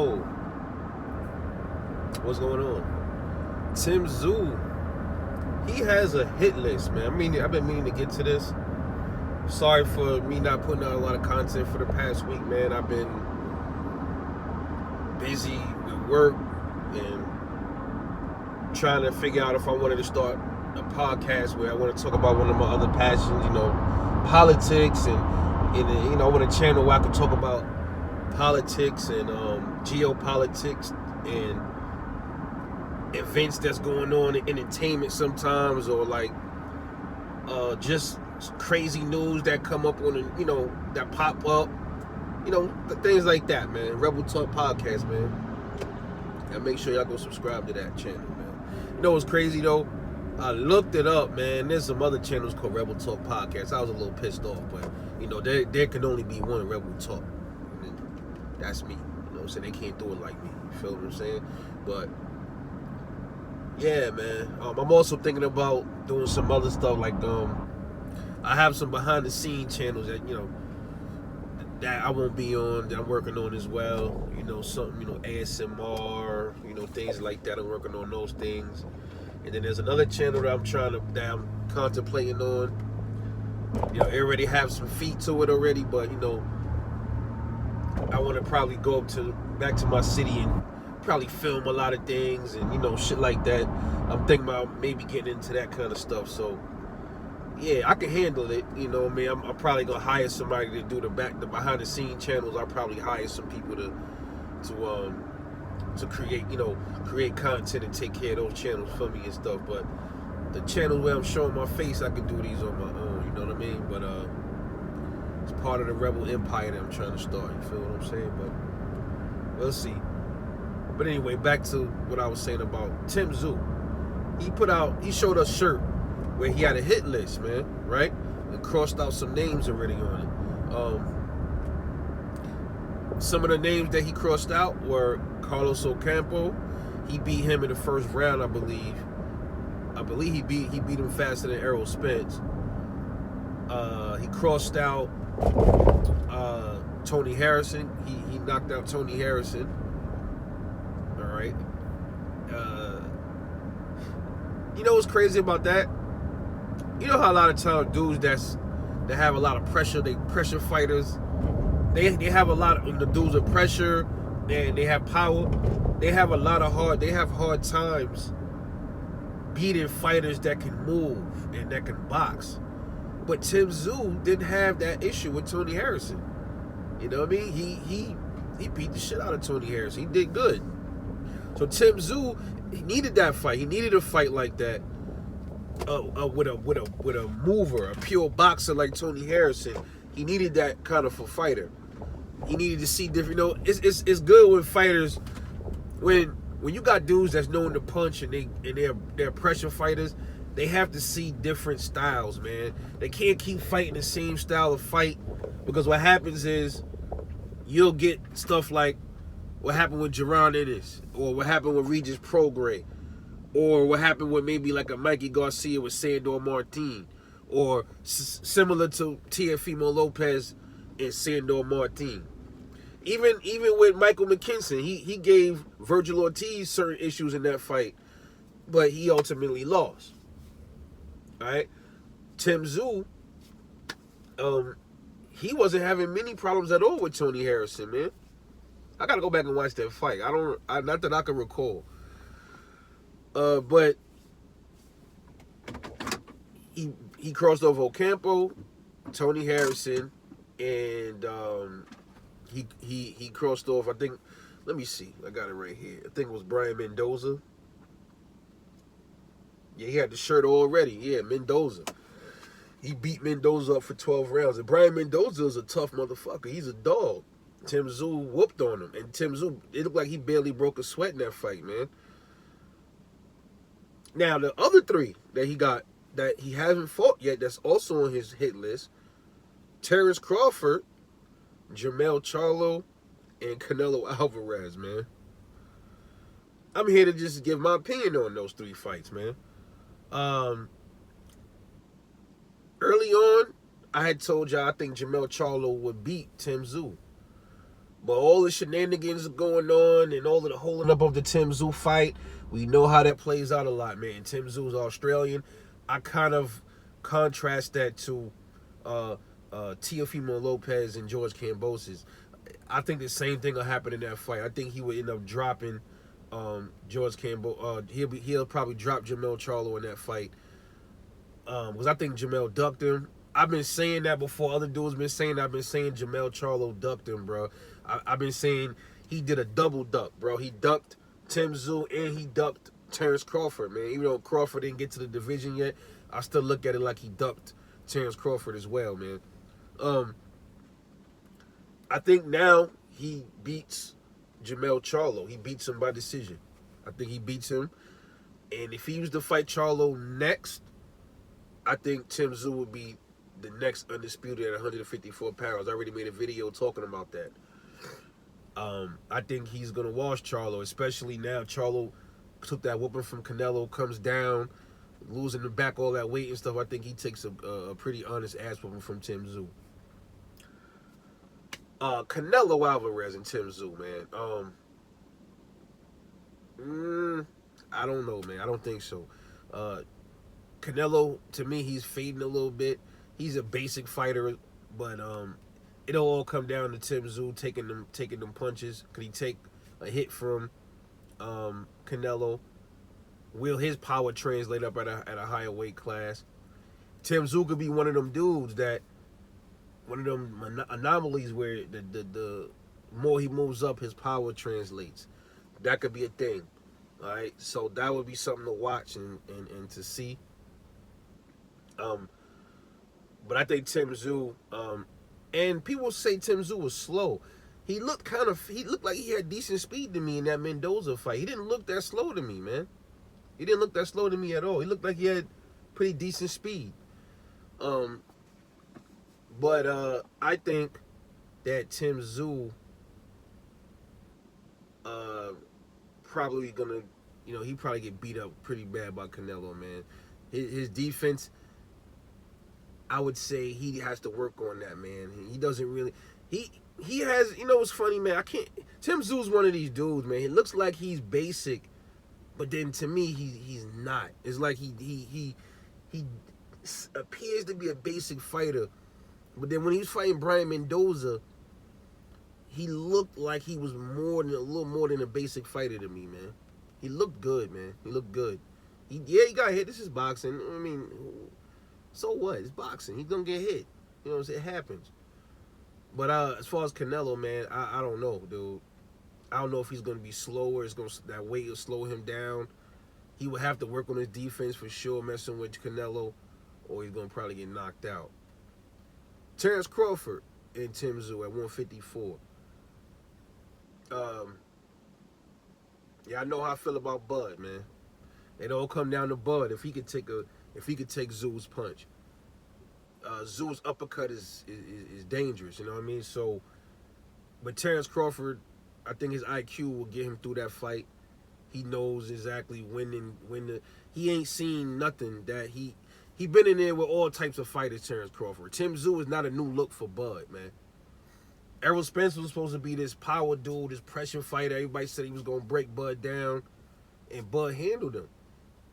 Yo, what's going on? Tszyu, he has a hit list, man. I've been meaning to get to this. Sorry for me not putting out a lot of content for the past week, man. I've been busy with work and trying to figure out if I wanted to start a podcast where I want to talk about one of my other passions, politics, and I want a channel where I can talk about politics and geopolitics and events that's going on in entertainment sometimes, or just crazy news that come up on that pop up, things like that, man. Rebel Talk Podcast, man. And make sure y'all go subscribe to that channel, man. You know what's crazy though? I looked it up, man. There's some other channels called Rebel Talk Podcast. I was a little pissed off, but there can only be one Rebel Talk. That's me. So they can't do it like me. You feel what I'm saying? But yeah, man. I'm also thinking about doing some other stuff. I have some behind the scenes channels that that I won't be on, that I'm working on as well. Something, ASMR, things like that. I'm working on those things. And then there's another channel that I'm contemplating on. It already have some feet to it already, but I want to probably go back to my city and probably film a lot of things and shit like that. I'm thinking about maybe getting into that kind of stuff. So yeah, I can handle it. I'm probably gonna hire somebody to do the behind the scenes channels. I'll probably hire some people to create content and take care of those channels for me and stuff. But the channels where I'm showing my face, I can do these on my own. You know what I mean? But it's part of the Rebel Empire that I'm trying to start. You feel what I'm saying? But we'll see. But anyway, back to what I was saying about Tszyu. He showed us a shirt where he had a hit list, man, right? And crossed out some names already on it. Some of the names that he crossed out were Carlos Ocampo. He beat him in the first round, I believe. He beat him faster than Errol Spence. He crossed out Tony Harrison. He knocked out Tony Harrison. All right. What's crazy about that? How a lot of times dudes that have a lot of pressure, they pressure fighters. They have a lot of the dudes with pressure and they have power. They have hard times beating fighters that can move and that can box. But Tszyu didn't have that issue with Tony Harrison. You know what I mean? He beat the shit out of Tony Harrison. He did good. So Tszyu, he needed that fight. He needed a fight like that with a mover, a pure boxer like Tony Harrison. He needed that kind of a fighter. He needed to see different. It's good when fighters, when you got dudes that's known to punch and they're pressure fighters, they have to see different styles, man. They can't keep fighting the same style of fight, because what happens is you'll get stuff like what happened with Jaron Ennis, or what happened with Regis Prograis, or what happened with maybe like a Mikey Garcia with Sandor Martin, or similar to Teofimo Lopez and Sandor Martin. Even with Michael McKinson, he gave Virgil Ortiz certain issues in that fight, but he ultimately lost. All right, Tszyu, he wasn't having many problems at all with Tony Harrison, man. I gotta go back and watch that fight. Not that I can recall. But he crossed over Ocampo, Tony Harrison, and he crossed off, I think, let me see, I got it right here. I think it was Brian Mendoza. Yeah, he had the shirt already. Yeah, Mendoza. He beat Mendoza up for 12 rounds. And Brian Mendoza is a tough motherfucker. He's a dog. Tszyu whooped on him. And Tszyu, it looked like he barely broke a sweat in that fight, man. Now, the other three that he got, that he hasn't fought yet, that's also on his hit list, Terrence Crawford, Jermell Charlo, and Canelo Alvarez, man. I'm here to just give my opinion on those three fights, man. Early on, I had told y'all I think Jermell Charlo would beat Tszyu. But all the shenanigans going on and all of the holding up of the Tim Tszyu fight, we know how that plays out a lot, man. Tim Tszyu is Australian. I kind of contrast that to Teofimo Lopez and George Kambosos. I think the same thing will happen in that fight. I think he would end up dropping George Campbell. He'll probably drop Jamel Charlo in that fight because I think Jamel ducked him. I've been saying that before. Other dudes been saying that. I've been saying Jamel Charlo ducked him, bro. I've been saying he did a double duck, bro. He ducked Tim Tszyu and he ducked Terrence Crawford, man. Even though Crawford didn't get to the division yet, I still look at it like he ducked Terrence Crawford as well, man. I think now he beats Jamel Charlo. He beats him by decision. I think he beats him. And if he was to fight Charlo next, I think Tim Tszyu would be the next undisputed at 154 pounds. I already made a video talking about that. I think he's going to wash Charlo, especially now Charlo took that whooping from Canelo, comes down, losing the back all that weight and stuff. I think he takes a pretty honest ass whooping from Tim Tszyu. Canelo Alvarez and Tim Tszyu, man. I don't know, man. I don't think so. Canelo, to me, he's fading a little bit. He's a basic fighter, but it'll all come down to Tim Tszyu taking them punches. Could he take a hit from Canelo? Will his power translate up at a higher weight class? Tim Tszyu could be one of them dudes one of them anomalies where the more he moves up, his power translates. That could be a thing. All right, so that would be something to watch and to see. But I think Tim Tszyu, and people say Tim Tszyu was slow. He looked like he had decent speed to me in that Mendoza fight. He didn't look that slow to me, man. He didn't look that slow to me at all. He looked like he had pretty decent speed. But I think that Tim Tszyu probably gonna, he probably get beat up pretty bad by Canelo, man. His defense, I would say he has to work on that, man. He doesn't really. He has. What's funny, man? Tim Tszyu's one of these dudes, man. He looks like he's basic, but then to me, he's not. It's like he appears to be a basic fighter, but then when he was fighting Brian Mendoza, he looked like he was a little more than a basic fighter to me, man. He looked good, man. He looked good. He got hit. This is boxing. I mean, so what? It's boxing. He's gonna get hit. It happens. But as far as Canelo, man, I don't know, dude. I don't know if he's gonna be slower. That weight will slow him down. He would have to work on his defense for sure, messing with Canelo, or he's gonna probably get knocked out. Terrence Crawford and Tim Tszyu at 154. Yeah, I know how I feel about Bud, man. It all come down to Bud. If he could take Tszyu's punch, Tszyu's uppercut is dangerous. You know what I mean? So, but Terrence Crawford, I think his IQ will get him through that fight. He knows exactly when he ain't seen nothing that he been in there with all types of fighters. Terrence Crawford. Tim Tszyu is not a new look for Bud, man. Errol Spence was supposed to be this power dude, this pressure fighter. Everybody said he was gonna break Bud down, and Bud handled him.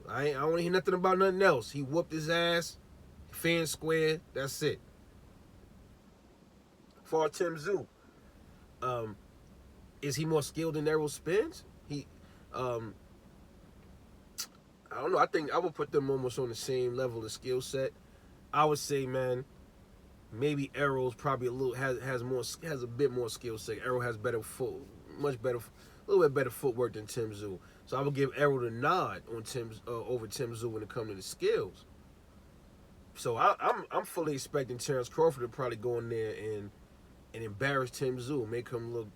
I don't want to hear nothing about nothing else. He whooped his ass, fair and square. That's it. For Tim Tszyu, is he more skilled than Errol Spence? I don't know. I think I would put them almost on the same level of skill set. I would say, man, maybe Errol's probably has a bit more skill set. Errol has a little bit better footwork than Tim Tszyu. So I would give Errol the nod on over Tim Tszyu when it comes to the skills. So I'm fully expecting Terrence Crawford to probably go in there and embarrass Tim Tszyu, make him look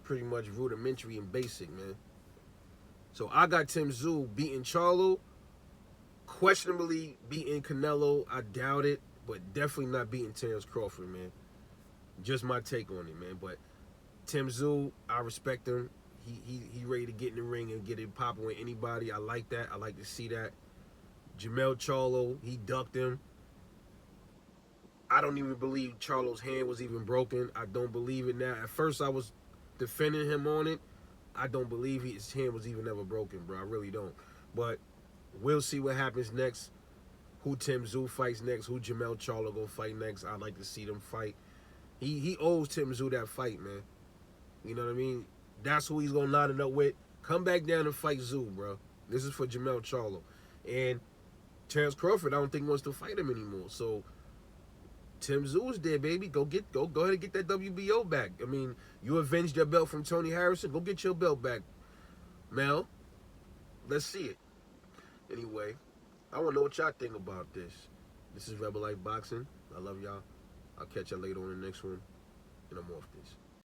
pretty much rudimentary and basic, man. So I got Tim Tszyu beating Charlo, questionably beating Canelo. I doubt it, but definitely not beating Terrence Crawford, man. Just my take on it, man. But Tim Tszyu, I respect him. He ready to get in the ring and get it popping with anybody. I like that. I like to see that. Jamel Charlo, he ducked him. I don't even believe Charlo's hand was even broken. I don't believe it now. At first, I was defending him on it. I don't believe his hand was even ever broken, bro. I really don't. But we'll see what happens next. Who Tszyu fights next? Who Jermell Charlo go fight next? I'd like to see them fight. He owes Tszyu that fight, man. You know what I mean? That's who he's gonna line it up with. Come back down and fight Tszyu, bro. This is for Jermell Charlo. And Terrence Crawford, I don't think wants to fight him anymore. So Tszyu there, baby. Go ahead and get that WBO back. I mean, you avenged your belt from Tony Harrison. Go get your belt back, Mel. Let's see it. Anyway, I want to know what y'all think about this. This is Rebel Life Boxing. I love y'all. I'll catch y'all later on the next one. And I'm off this.